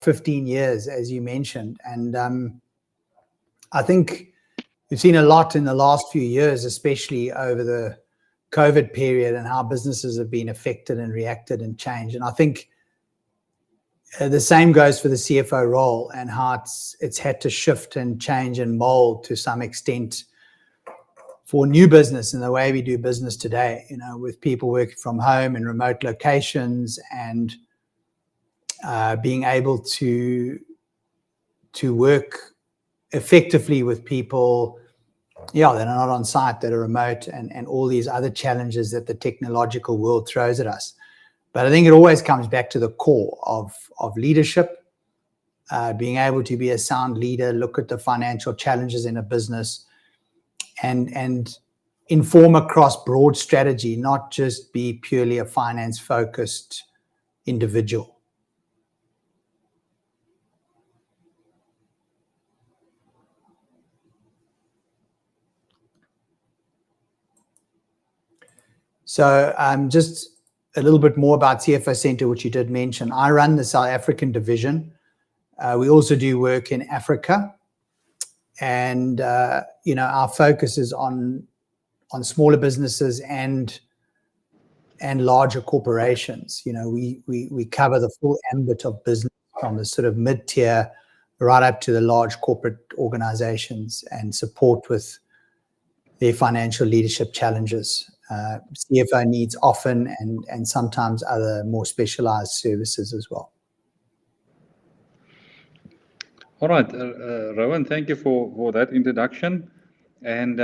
15 years, as you mentioned. And I think we've seen a lot in the last few years, especially over the COVID period, and how businesses have been affected and reacted and changed. And I think the same goes for the CFO role, and how it's had to shift and change and mold to some extent for new business and the way we do business today, with people working from home in remote locations, and being able to work effectively with people, that are not on site, that are remote, and all these other challenges that the technological world throws at us. But I think it always comes back to the core of leadership, being able to be a sound leader, look at the financial challenges in a business, and inform across broad strategy, not just be purely a finance-focused individual. So just a little bit more about CFO Centre, which you did mention. I run the South African division. We also do work in Africa. And, our focus is on smaller businesses and larger corporations. We cover the full ambit of business, from the sort of mid-tier right up to the large corporate organizations, and support with their financial leadership challenges, CFO needs often, and sometimes other more specialized services as well. All right, Rowan, thank you for that introduction. And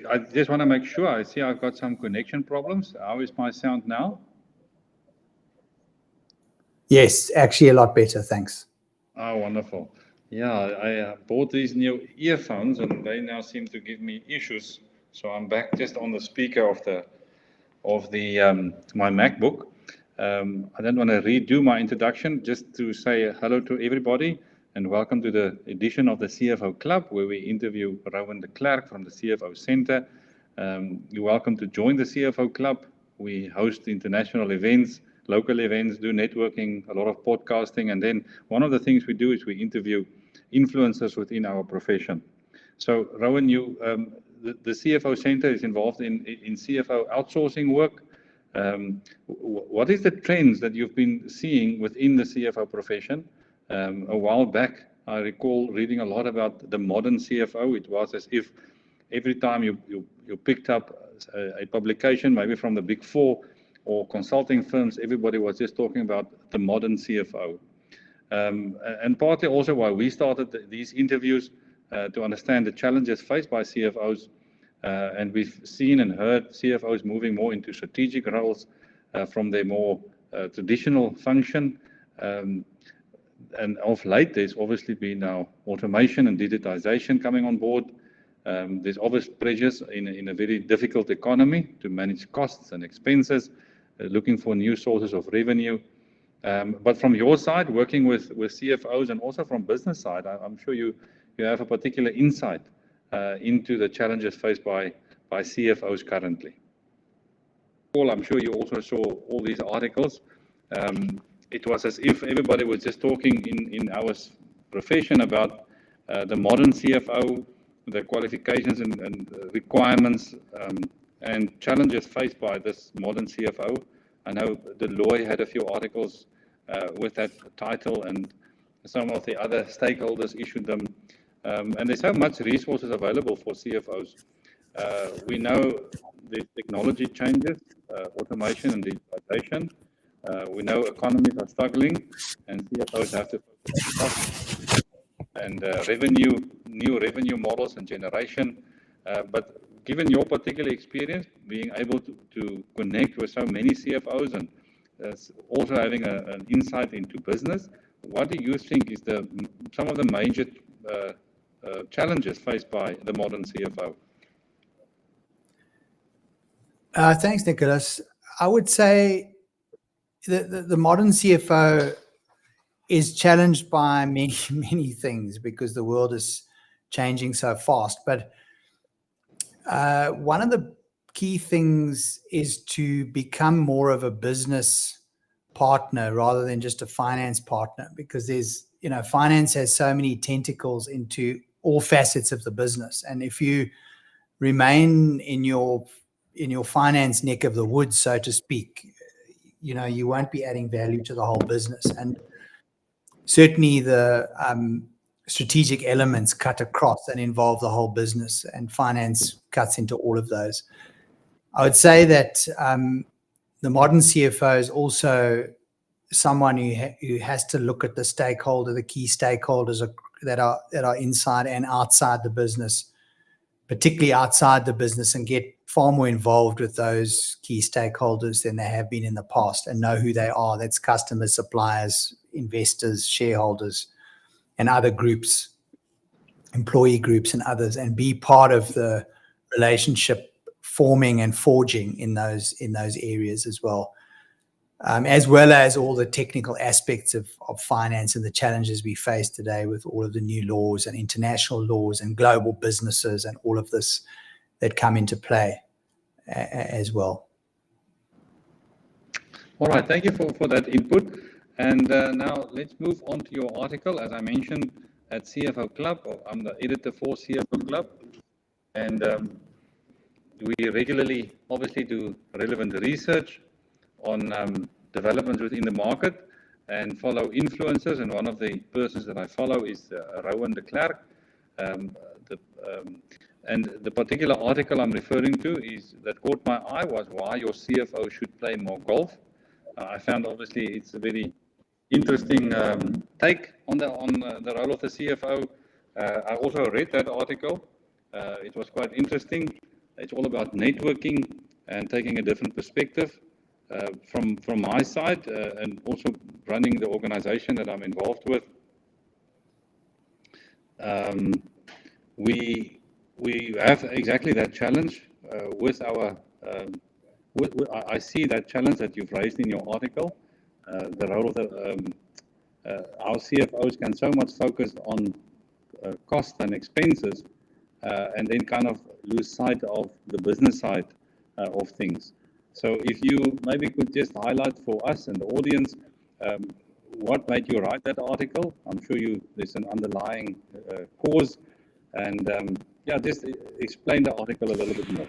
I just want to make sure, I see I've got some connection problems. How is my sound now? Yes, actually a lot better, thanks. Oh, wonderful. Yeah, I bought these new earphones, and they now seem to give me issues. So I'm back just on the speaker of my MacBook. I don't want to redo my introduction, just to say hello to everybody and welcome to the edition of the CFO Club, where we interview Rowan de Klerk from the CFO Centre. You're welcome to join the CFO Club. We host international events, local events, do networking, a lot of podcasting, and then one of the things we do is we interview influencers within our profession. So Rowan, the CFO Centre is involved in CFO outsourcing work. What is the trends that you've been seeing within the CFO profession? A while back, I recall reading a lot about the modern CFO. It was as if every time you picked up a publication, maybe from the Big Four or consulting firms, everybody was just talking about the modern CFO. And partly also why we started these interviews, to understand the challenges faced by CFOs. And we've seen and heard CFOs moving more into strategic roles from their more traditional function. And of late, there's obviously been now automation and digitization coming on board. There's obvious pressures in a very difficult economy to manage costs and expenses, looking for new sources of revenue. But from your side, working with CFOs, and also from business side, I'm sure you have a particular insight into the challenges faced by CFOs currently. Paul, I'm sure you also saw all these articles. It was as if everybody was just talking in our profession about the modern CFO, the qualifications and requirements and challenges faced by this modern CFO. I know Deloitte had a few articles with that title, and some of the other stakeholders issued them. And there's so much resources available for CFOs. We know the technology changes, automation and digitization. We know economies are struggling, and CFOs have to focus on cost and new revenue models and generation. But given your particular experience, being able to connect with so many CFOs, and also having an insight into business, what do you think is some of the major challenges faced by the modern CFO? Thanks, Nicholas. I would say the modern CFO is challenged by many, many things, because the world is changing so fast. But one of the key things is to become more of a business partner rather than just a finance partner, because there's, finance has so many tentacles into all facets of the business. And if you remain in your finance neck of the woods, so to speak, you won't be adding value to the whole business. And certainly the strategic elements cut across and involve the whole business, and finance cuts into all of those. I would say that the modern CFO is also someone who has to look at the key stakeholders that are inside and outside the business, particularly outside the business, and get far more involved with those key stakeholders than they have been in the past, and know who they are. That's customers, suppliers, investors, shareholders, and other groups, employee groups and others, and be part of the relationship forming and forging in those areas as well. As well as all the technical aspects of finance and the challenges we face today with all of the new laws and international laws and global businesses and all of this that come into play as well. All right, thank you for that input. And now let's move on to your article. As I mentioned, at CFO Club, I'm the editor for CFO Club, and we regularly obviously do relevant research on developments within the market and follow influencers. And one of the persons that I follow is Rowan de Klerk. And the particular article I'm referring to that caught my eye was why your CFO should play more golf. I found obviously it's a very interesting take on the role of the CFO. I also read that article. It was quite interesting. It's all about networking and taking a different perspective from my side, and also running the organization that I'm involved with. We have exactly that challenge with our. I see that challenge that you've raised in your article. The role of our CFOs can so much focus on cost and expenses, and then kind of lose sight of the business side of things. So if you maybe could just highlight for us and the audience what made you write that article. I'm sure there's an underlying cause, and just explain the article a little bit more.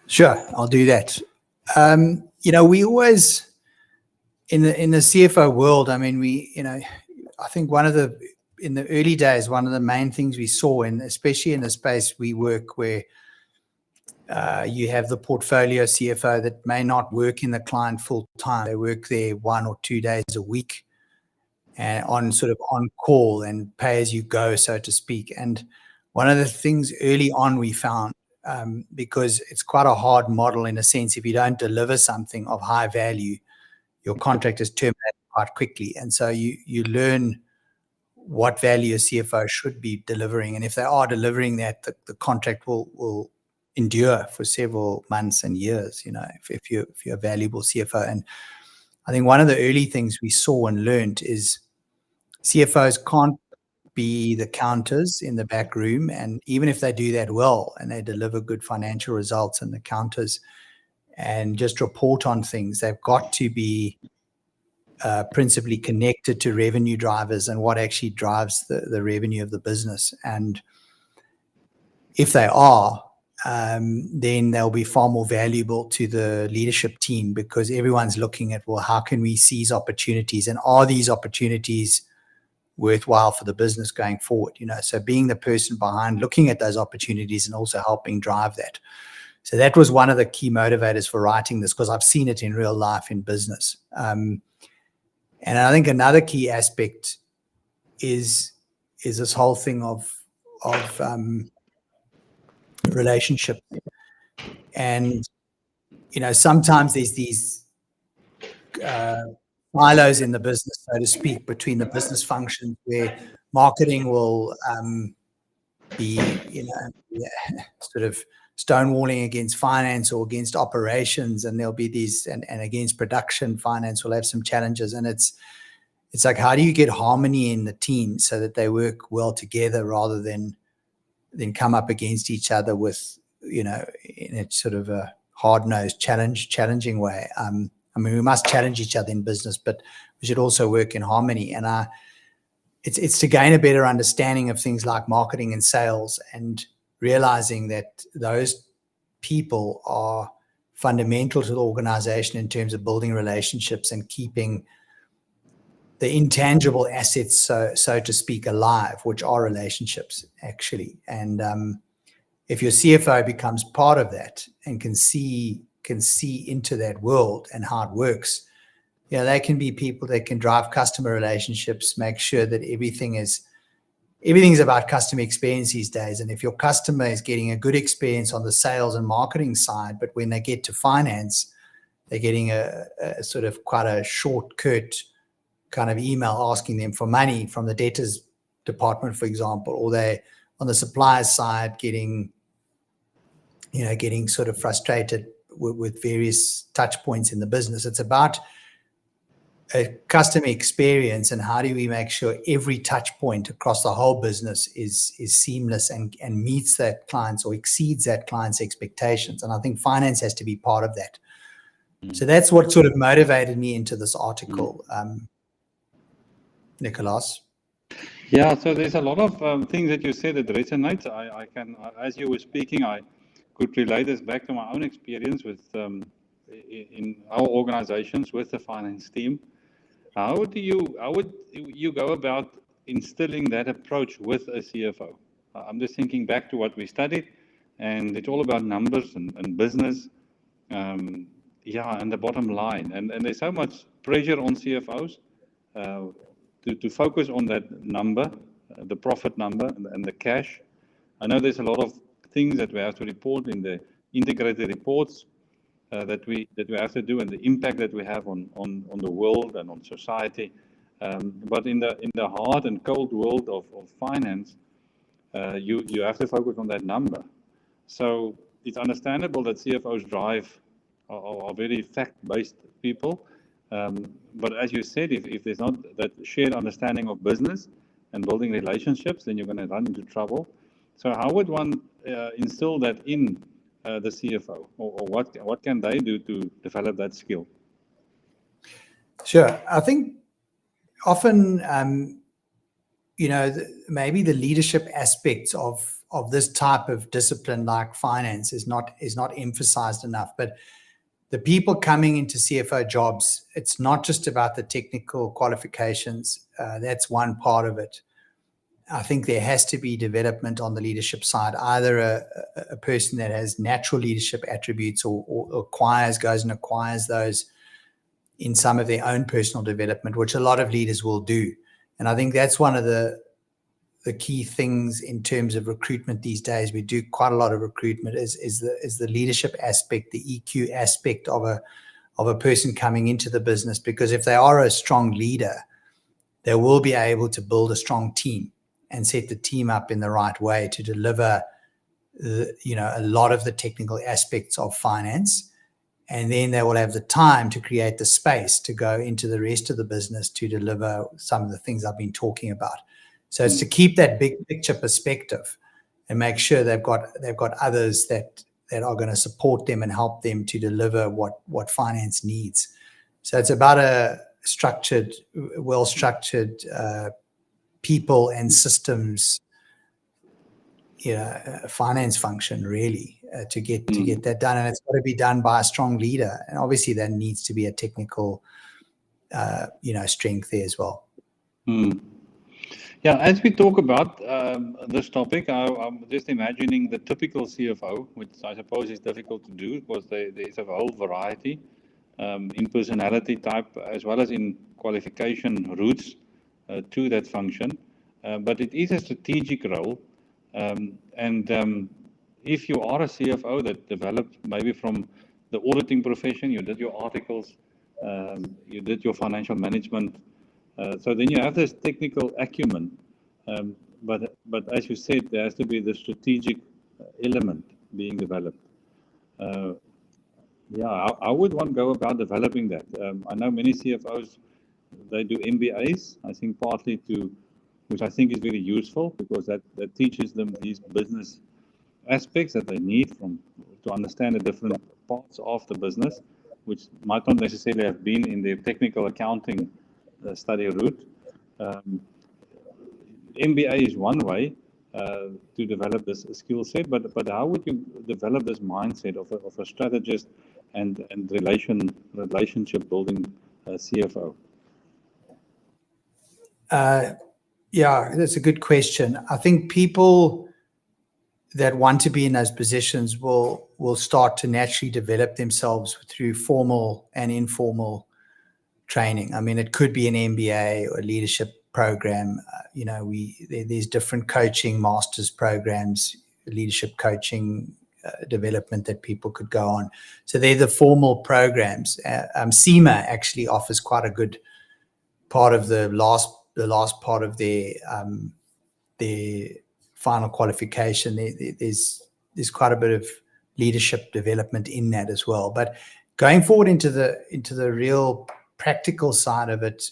Sure, I'll do that. We always in the CFO world. I mean, I think in the early days, one of the main things we saw, and especially in the space we work, where you have the portfolio CFO that may not work in the client full time. They work there 1 or 2 days a week, and on call and pay as you go, so to speak. And one of the things early on we found, because it's quite a hard model in a sense, if you don't deliver something of high value, your contract is terminated quite quickly. And so you learn what value a CFO should be delivering. And if they are delivering that, the contract will endure for several months and years, if you're a valuable CFO. And I think one of the early things we saw and learned is CFOs can't be the counters in the back room. And even if they do that well and they deliver good financial results and the counters and just report on things, they've got to be principally connected to revenue drivers and what actually drives the revenue of the business. And if they are, then they'll be far more valuable to the leadership team, because everyone's looking at, well, how can we seize opportunities, and are these opportunities worthwhile for the business going forward? So being the person behind looking at those opportunities and also helping drive that. So that was one of the key motivators for writing this, because I've seen it in real life in business. And I think another key aspect is this whole thing of relationship. And sometimes there's these silos in the business, so to speak, between the business functions, where marketing will be sort of stonewalling against finance or against operations, and there'll be these, and against production. Finance will have some challenges, and it's like, how do you get harmony in the team so that they work well together, rather than come up against each other with in a sort of a hard-nosed, challenging way. I mean, we must challenge each other in business, but we should also work in harmony. And it's to gain a better understanding of things like marketing and sales, and realizing that those people are fundamental to the organization in terms of building relationships and keeping the intangible assets, so to speak, alive, which are relationships, actually. And if your CFO becomes part of that and can see into that world and how it works, they can be people that can drive customer relationships, make sure that everything's about customer experience these days. And if your customer is getting a good experience on the sales and marketing side, but when they get to finance, they're getting a sort of quite a short, curt kind of email asking them for money from the debtors department, for example, or they on the supplier side getting sort of frustrated with various touch points in the business. It's about a customer experience, and how do we make sure every touch point across the whole business is seamless and meets that client's or exceeds that client's expectations. And I think finance has to be part of that. So that's what sort of motivated me into this article, Nicholas. Yeah, so there's a lot of things that you said that resonates. I can, as you were speaking, I could relate this back to my own experience with in our organizations with the finance team. How would you go about instilling that approach with a CFO? I'm just thinking back to what we studied, and it's all about numbers and business, and the bottom line. And there's so much pressure on CFOs to focus on that number, the profit number, and the cash. I know there's a lot of things that we have to report in the integrated reports that we have to do, and the impact that we have on the world and on society. But in the hard and cold world of finance, you have to focus on that number. So it's understandable that CFOs are very fact-based people. But as you said, if there's not that shared understanding of business and building relationships, then you're going to run into trouble. So how would one instill that in the CFO, or what can they do to develop that skill? Sure. I think often, maybe the leadership aspects of this type of discipline, like finance, is not emphasized enough. But the people coming into CFO jobs, it's not just about the technical qualifications. That's one part of it. I think there has to be development on the leadership side, either a person that has natural leadership attributes or goes and acquires those in some of their own personal development, which a lot of leaders will do. And I think that's one of the key things in terms of recruitment these days. We do quite a lot of recruitment is the leadership aspect, the EQ aspect of a person coming into the business, because if they are a strong leader, they will be able to build a strong team and set the team up in the right way to deliver a lot of the technical aspects of finance. And then they will have the time to create the space to go into the rest of the business to deliver some of the things I've been talking about. So it's to keep that big picture perspective and make sure they've got others that are going to support them and help them to deliver what finance needs. So it's about a structured, well-structured people and systems, finance function, really, to get that done. And it's got to be done by a strong leader. And obviously there needs to be a technical, strength there as well. Yeah, as we talk about this topic, I'm just imagining the typical CFO, which I suppose is difficult to do because there's a whole variety in personality type as well as in qualification routes to that function. But it is a strategic role. And if you are a CFO that developed maybe from the auditing profession, you did your articles, you did your financial management, so then you have this technical acumen, but as you said, there has to be the strategic element being developed. How would one go about developing that? I know many CFOs, they do MBAs, I think partly which I think is very useful because that teaches them these business aspects that they need to understand the different parts of the business, which might not necessarily have been in their technical accounting study route. MBA is one way to develop this skill set, but how would you develop this mindset of a strategist and relationship building CFO? Yeah, that's a good question. I think people that want to be in those positions will start to naturally develop themselves through formal and informal training. I mean, it could be an MBA or a leadership program. There's different coaching masters programs, leadership coaching development that people could go on. So they're the formal programs. SEMA actually offers quite a good part of the last part of their final qualification. There's quite a bit of leadership development in that as well. But going forward into the real practical side of it,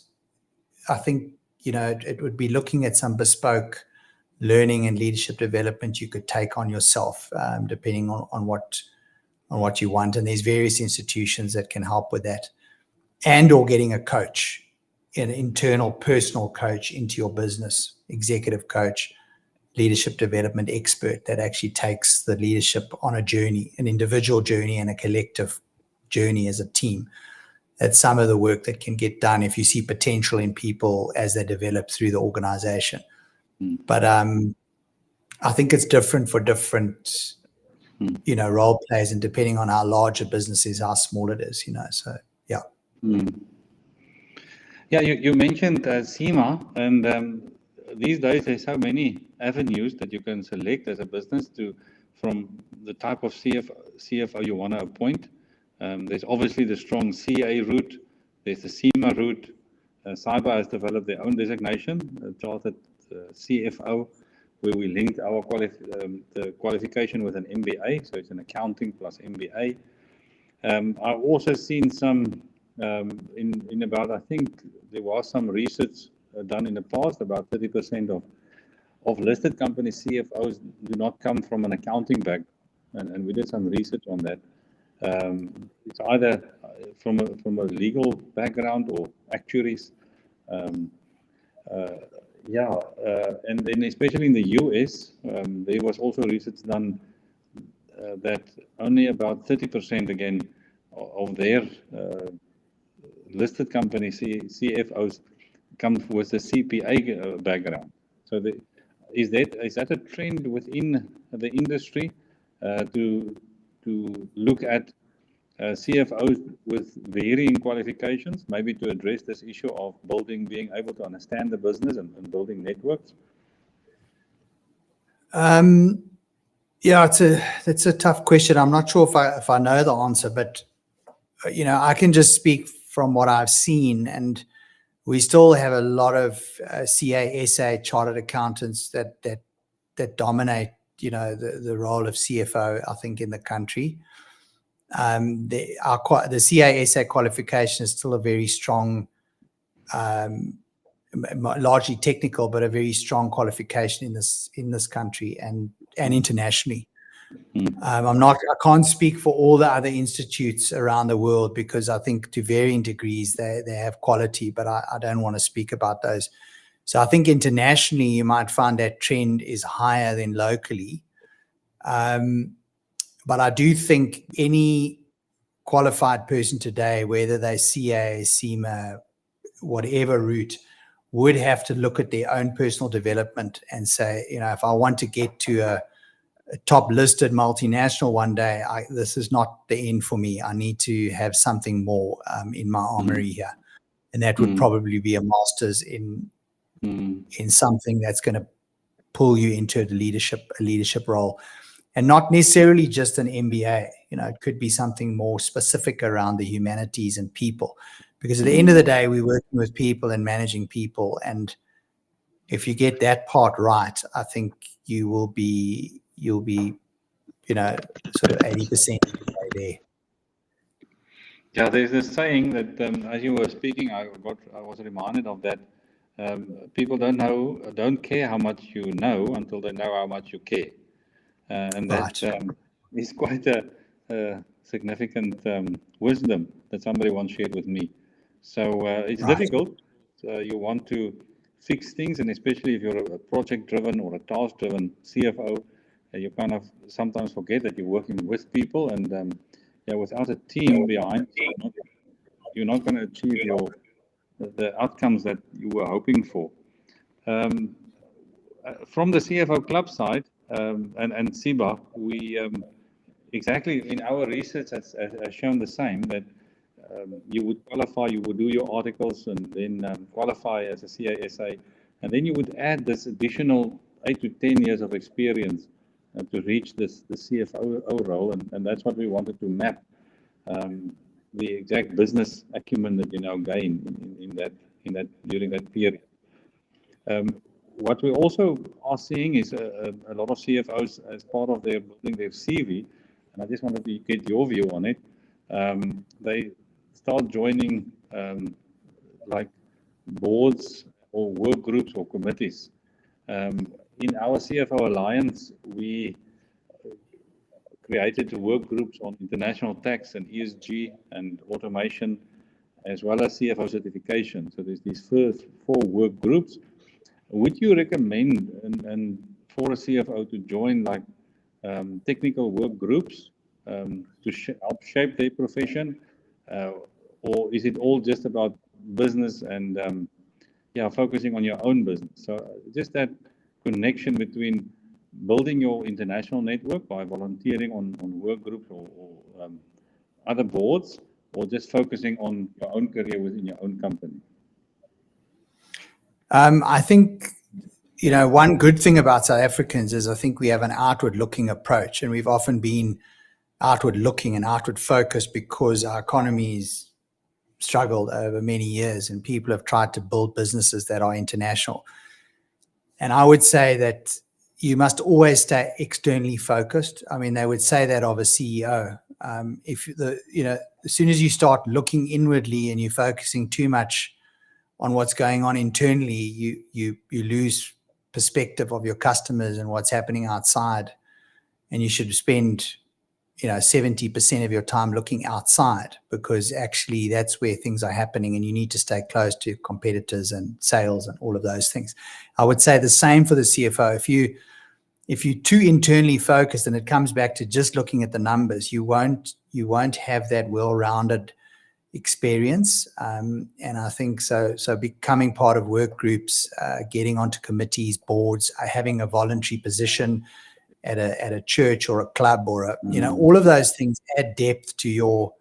I think it would be looking at some bespoke learning and leadership development you could take on yourself, depending on what you want. And there's various institutions that can help with that, or getting a coach, an internal personal coach into your business, executive coach, leadership development expert that actually takes the leadership on a journey, an individual journey and a collective journey as a team. That's some of the work that can get done if you see potential in people as they develop through the organization. But I think it's different for different, role plays, and depending on how large a business is, how small it is, so yeah. Yeah, you mentioned SEMA, and these days there's so many avenues that you can select as a business from the type of CFO you want to appoint. There's obviously the strong CA route. There's the SEMA route. Cyber has developed their own designation, chartered CFO, where we linked our the qualification with an MBA, so it's an accounting plus MBA. I've also seen some in about, I think there was some research done in the past, about 30% of listed company CFOs do not come from an accounting background, and we did some research on that. It's either from a legal background or actuaries. And then especially in the US, there was also research done that only about 30% again of their listed company CFOs come with a CPA background. So is that a trend within the industry to look at CFOs with varying qualifications, maybe to address this issue of being able to understand the business and building networks? Yeah, that's a tough question. I'm not sure if I know the answer, but I can just speak from what I've seen, and we still have a lot of CASA chartered accountants that dominate the role of CFO, I think, in the country. The CASA qualification is still a very strong, largely technical, but a very strong qualification in this country and internationally. I can't speak for all the other institutes around the world, because I think to varying degrees they have quality, but I don't want to speak about those. So I think internationally you might find that trend is higher than locally. But I do think any qualified person today, whether they CA, SEMA, whatever route, would have to look at their own personal development and say, if I want to get to a top listed multinational one day, this is not the end for me. I need to have something more in my armory here. And that would probably be a master's in something that's going to pull you into a leadership role. And not necessarily just an MBA. It could be something more specific around the humanities and people. Because at the end of the day, we're working with people and managing people. And if you get that part right, I think you'll be sort of 80% there. Yeah, there's this saying that as you were speaking, I was reminded of that. People don't care how much you know until they know how much you care. And that is quite a significant wisdom that somebody once shared with me. So it's Right. difficult. You want to fix things, and especially if you're a project-driven or a task-driven CFO, you kind of sometimes forget that you're working with people, and without a team behind, you're not going to achieve the outcomes that you were hoping for. From the CFO Club side, and SIBA, we exactly in our research has shown the same, that you would qualify, you would do your articles and then qualify as a CASA, and then you would add this additional 8 to 10 years of experience to reach the CFO role, and that's what we wanted to map, the exact business acumen that you now gain in that during that period. What we also are seeing is a lot of CFOs as part of their building their CV, and I just wanted to get your view on it. They start joining like boards or work groups or committees. In our CFO Alliance, we created work groups on international tax and ESG and automation, as well as CFO certification. So there's these first 4 work groups. Would you recommend and for a CFO to join like technical work groups to help shape their profession, or is it all just about business and focusing on your own business? So just that connection between building your international network by volunteering on work groups or other boards, or just focusing on your own career within your own company. I think, one good thing about South Africans is I think we have an outward-looking approach, and we've often been outward-looking and outward-focused because our economy's struggled over many years, and people have tried to build businesses that are international. And I would say that you must always stay externally focused. I mean, they would say that of a CEO. As soon as you start looking inwardly and you're focusing too much on what's going on internally, you lose perspective of your customers and what's happening outside. And you should spend 70% of your time looking outside, because actually that's where things are happening, and you need to stay close to competitors and sales and all of those things. I would say the same for the CFO. If you're too internally focused and it comes back to just looking at the numbers, you won't have that well-rounded experience. And I think so becoming part of work groups, getting onto committees, boards, having a voluntary position at a church or a club or all of those things add depth to your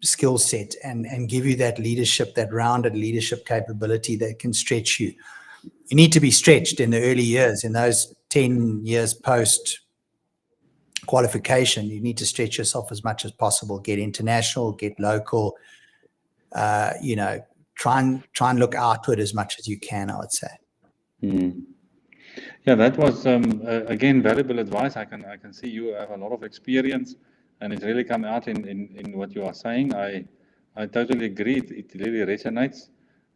skill set and give you that leadership, that rounded leadership capability that can stretch you. You need to be stretched in the early years, in those 10 years post qualification. You need to stretch yourself as much as possible, get international, get local, try and look outward as much as you can, I would say. Yeah, that was again valuable advice. I can see you have a lot of experience, and it's really come out in what you are saying. I totally agree. It really resonates.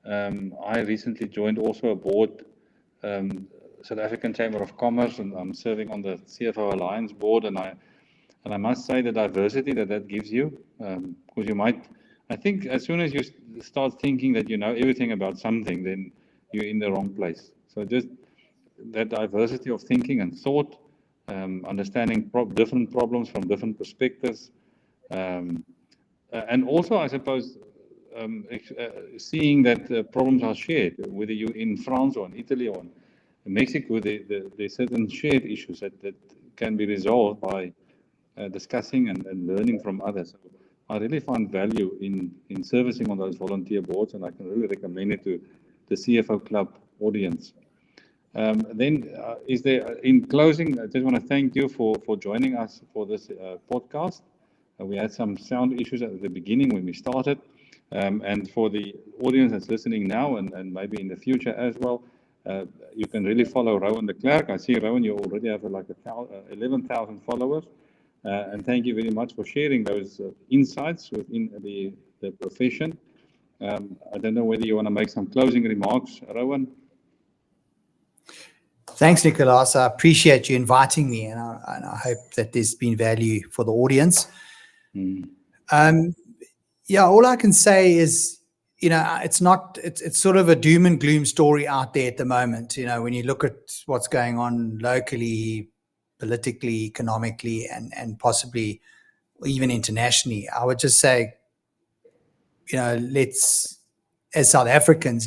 I recently joined also a board, South African Chamber of Commerce, and I'm serving on the CFO Alliance board. And I must say the diversity that gives you, because I think as soon as you start thinking that you know everything about something, then you're in the wrong place. So just that diversity of thinking and thought, understanding different problems from different perspectives, and also, I suppose, seeing that problems are shared, whether you're in France or in Italy or in Mexico, there's certain shared issues that can be resolved by discussing and learning from others. So I really find value in servicing on those volunteer boards, and I can really recommend it to the CFO Club audience. Is there, in closing, I just want to thank you for joining us for this podcast. We had some sound issues at the beginning when we started. And for the audience that's listening now and maybe in the future as well, you can really follow Rowan de Klerk. I see, Rowan, you already have like 11,000 followers. And thank you very much for sharing those insights within the profession. I don't know whether you want to make some closing remarks, Rowan. Thanks, Nicholas. I appreciate you inviting me, and I hope that there's been value for the audience. Yeah, all I can say is, it's sort of a doom and gloom story out there at the moment. When you look at what's going on locally, politically, economically, and possibly even internationally, I would just say, as South African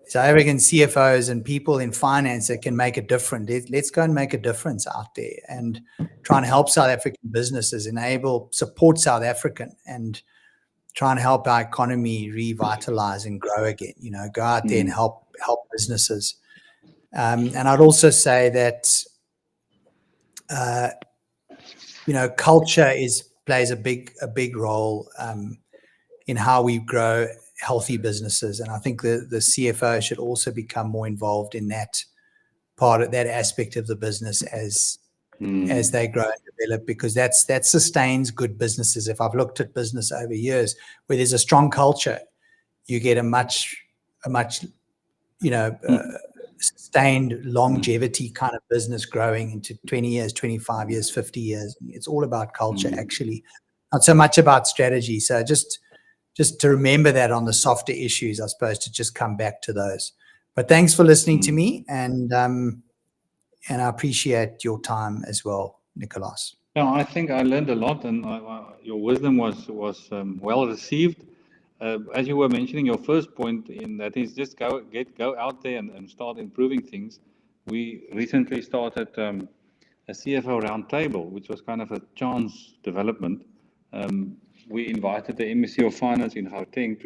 CFOs and people in finance that can make a difference, let's go and make a difference out there and try and help South African businesses, support South African, and try and help our economy revitalize and grow again. Go out there and help businesses. And I'd also say that culture plays a big role in how we grow healthy businesses, and I think the CFO should also become more involved in that aspect of the business as they grow and develop, because that sustains good businesses. If I've looked at business over years where there's a strong culture, you get a much sustained longevity kind of business growing into 20 years, 25 years, 50 years. It's all about culture, actually, not so much about strategy. So just to remember that on the softer issues, I suppose, to just come back to those. But thanks for listening to me, and I appreciate your time as well, Nicholas. Yeah, I think I learned a lot, and your wisdom was well received. As you were mentioning, your first point in that is just go out there and start improving things. We recently started a CFO roundtable, which was kind of a chance development. We invited the MEC of Finance in Gauteng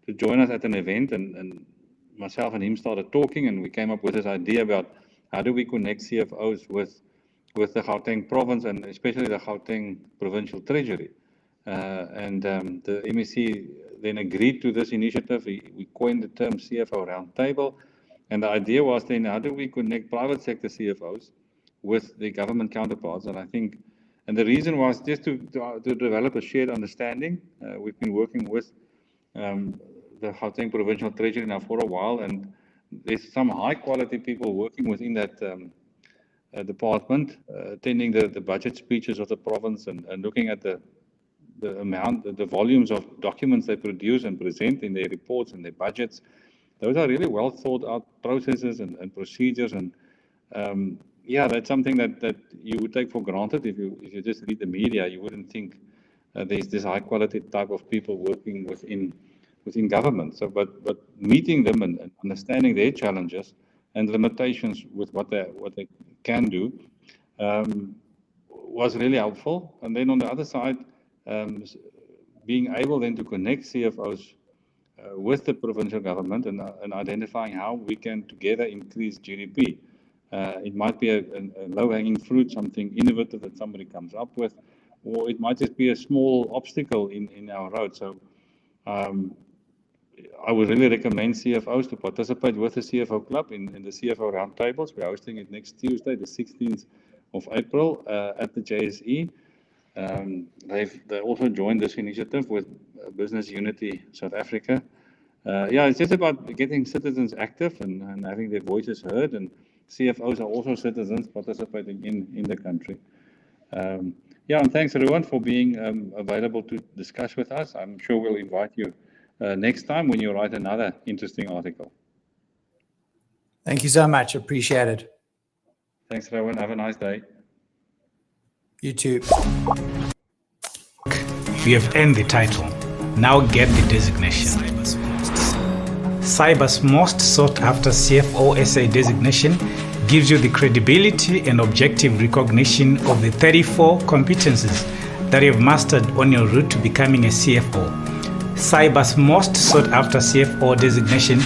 to join us at an event, and myself and him started talking, and we came up with this idea about how do we connect CFOs with the Gauteng province, and especially the Gauteng provincial treasury. And the MEC then agreed to this initiative. We coined the term CFO roundtable, and the idea was then, how do we connect private sector CFOs with the government counterparts? And I think, and the reason was just to develop a shared understanding. We've been working with the Gauteng provincial treasury now for a while, and there's some high quality people working within that department, attending the budget speeches of the province, and looking at the volumes of documents they produce and present in their reports and their budgets. Those are really well thought out processes and procedures, and yeah, that's something that you would take for granted if you just read the media. You wouldn't think there's this high quality type of people working within government. So, but meeting them and understanding their challenges and limitations with what they can do was really helpful. And then on the other side, being able then to connect CFOs with the provincial government and identifying how we can together increase GDP. It might be a low-hanging fruit, something innovative that somebody comes up with, or it might just be a small obstacle in our road. So I would really recommend CFOs to participate with the CFO Club in the CFO roundtables. We're hosting it next Tuesday, the 16th of April, at the JSE. They also joined this initiative with Business Unity South Africa. Yeah, it's just about getting citizens active and having their voices heard, and CFOs are also citizens participating in the country. Yeah, and thanks everyone for being available to discuss with us. I'm sure we'll invite you next time when you write another interesting article. Thank you so much. Appreciate it. Thanks, Rowan. Have a nice day. You too. You have earned the title. Now get the designation. Cyber's most sought after CFO SA designation gives you the credibility and objective recognition of the 34 competencies that you have mastered on your route to becoming a CFO. Cyber's most sought after CFO designation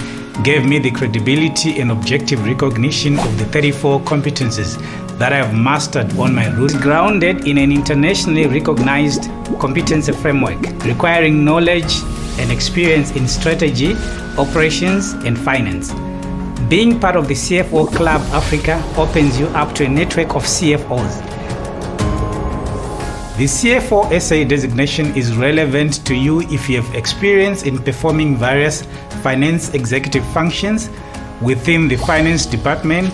gave me the credibility and objective recognition of the 34 competencies that I have mastered on my route. Grounded in an internationally recognized competency framework requiring knowledge and experience in strategy, operations, and finance. Being part of the CFO Club Africa opens you up to a network of CFOs. The CFO SA designation is relevant to you if you have experience in performing various finance executive functions within the finance department.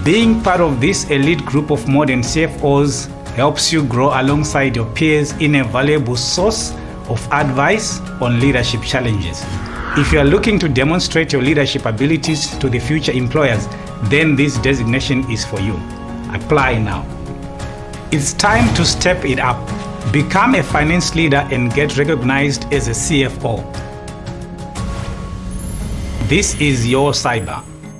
Being part of this elite group of modern CFOs helps you grow alongside your peers in a valuable source of advice on leadership challenges. If you are looking to demonstrate your leadership abilities to the future employers, then this designation is for you. Apply now. It's time to step it up. Become a finance leader and get recognized as a CFO. This is your cyber.